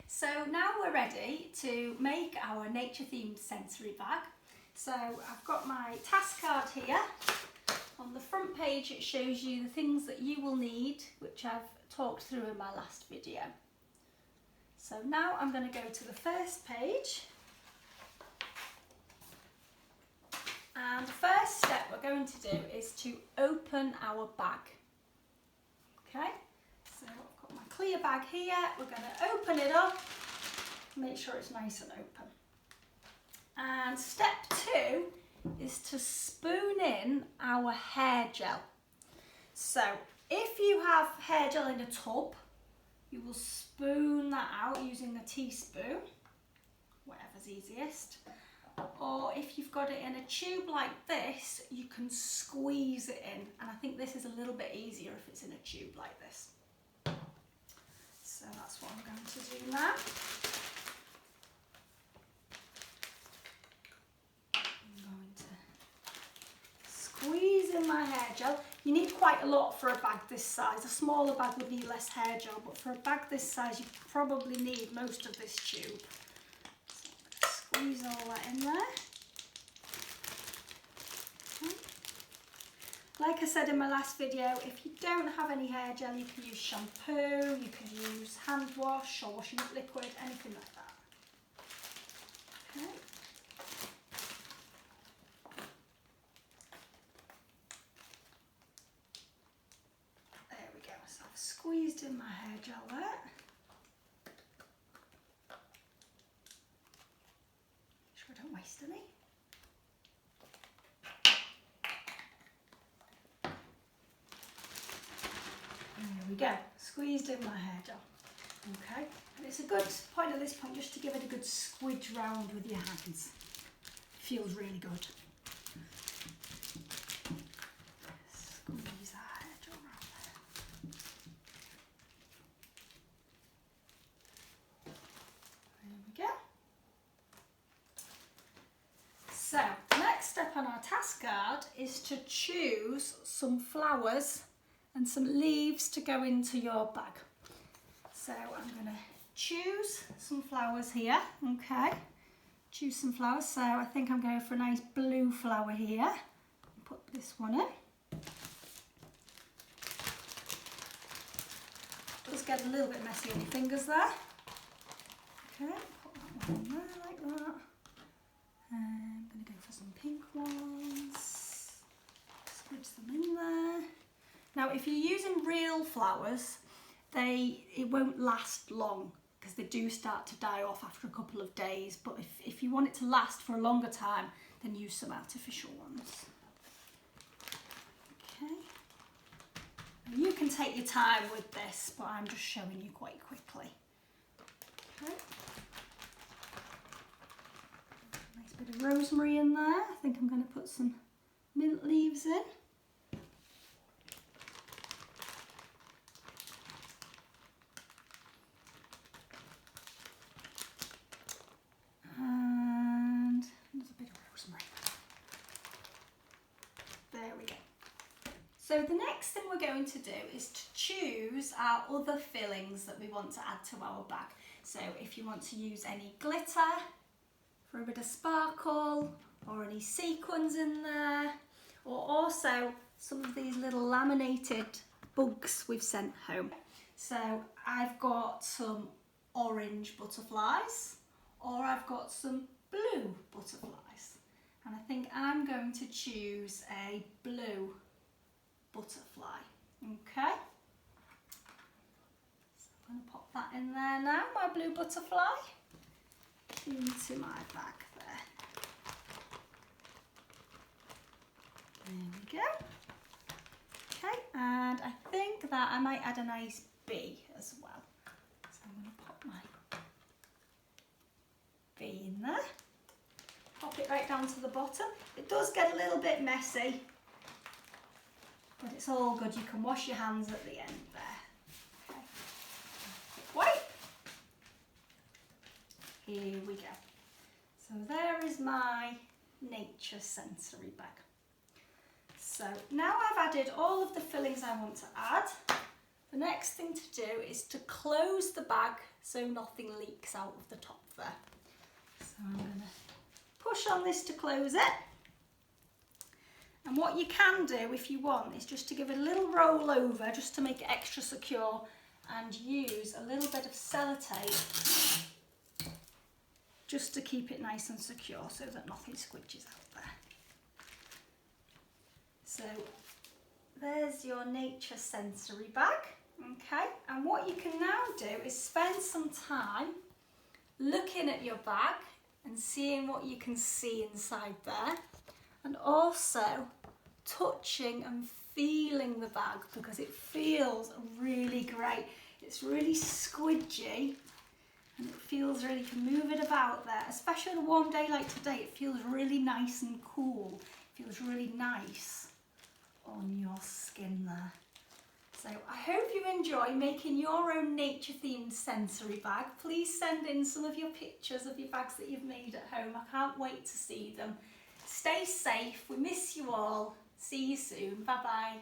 So now we're ready to make our nature themed sensory bag. So I've got my task card here. On the front page it shows you the things that you will need, which I've talked through in my last video. So now I'm going to go to the first page. And the first step we're going to do is to open our bag. Okay, so I've got my clear bag here. We're going to open it up, make sure it's nice and open. And step 2 is to spoon in our hair gel. So if you have hair gel in a tub, you will spoon that out using a teaspoon, whatever's easiest. Or if you've got it in a tube like this, you can squeeze it in. And I think this is a little bit easier if it's in a tube like this. So that's what I'm going to do now. I'm going to squeeze in my hair gel. You need quite a lot for a bag this size. A smaller bag would need less hair gel, but for a bag this size, you probably need most of this tube. Squeeze all that in there. Okay. Like I said in my last video, if you don't have any hair gel, you can use shampoo, you can use hand wash or washing up liquid, anything like that. Okay. There we go. So I've squeezed in my hair gel there. Don't waste any. There we go, squeezed in my hair gel. Okay, and it's a good point at this point just to give it a good squidge round with your hands. Feels really good. Squeeze our hair gel around there. There we go. So, next step on our task card is to choose some flowers and some leaves to go into your bag. So I'm going to choose some flowers here, okay. Choose some flowers, so I think I'm going for a nice blue flower here. Put this one in. Just get a little bit messy on your fingers there. Okay, put that one in there like that. I'm going to go for some pink ones, squidge them in there. Now if you're using real flowers, it won't last long because they do start to die off after a couple of days, but if you want it to last for a longer time, then use some artificial ones. Okay. Now you can take your time with this, but I'm just showing you quite quickly. Okay. Bit of rosemary in there. I think I'm going to put some mint leaves in. And there's a bit of rosemary. There we go. So the next thing we're going to do is to choose our other fillings that we want to add to our bag. So if you want to use any glitter, for a bit of sparkle, or any sequins in there, or also some of these little laminated bugs we've sent home. So I've got some orange butterflies, or I've got some blue butterflies, and I think I'm going to choose a blue butterfly. Okay, so I'm going to pop that in there now, my blue butterfly, into my bag there. There we go. Okay, and I think that I might add a nice bee as well. So I'm going to pop my bee in there. Pop it right down to the bottom. It does get a little bit messy, but it's all good. You can wash your hands at the end there. Okay. Wipe. Here we go. So there is my nature sensory bag. So now I've added all of the fillings I want to add, the next thing to do is to close the bag so nothing leaks out of the top there. So I'm going to push on this to close it. And what you can do if you want is just to give it a little roll over just to make it extra secure, and use a little bit of sellotape just to keep it nice and secure so that nothing squidges out there. So there's your nature sensory bag. Okay, and what you can now do is spend some time looking at your bag and seeing what you can see inside there, and also touching and feeling the bag, because it feels really great. It's really squidgy and it feels really, you can move it about there, especially on a warm day like today. It feels really nice and cool. It feels really nice on your skin there. So I hope you enjoy making your own nature themed sensory bag. Please send in some of your pictures of your bags that you've made at home. I can't wait to see them. Stay safe. We miss you all. See you soon. Bye bye.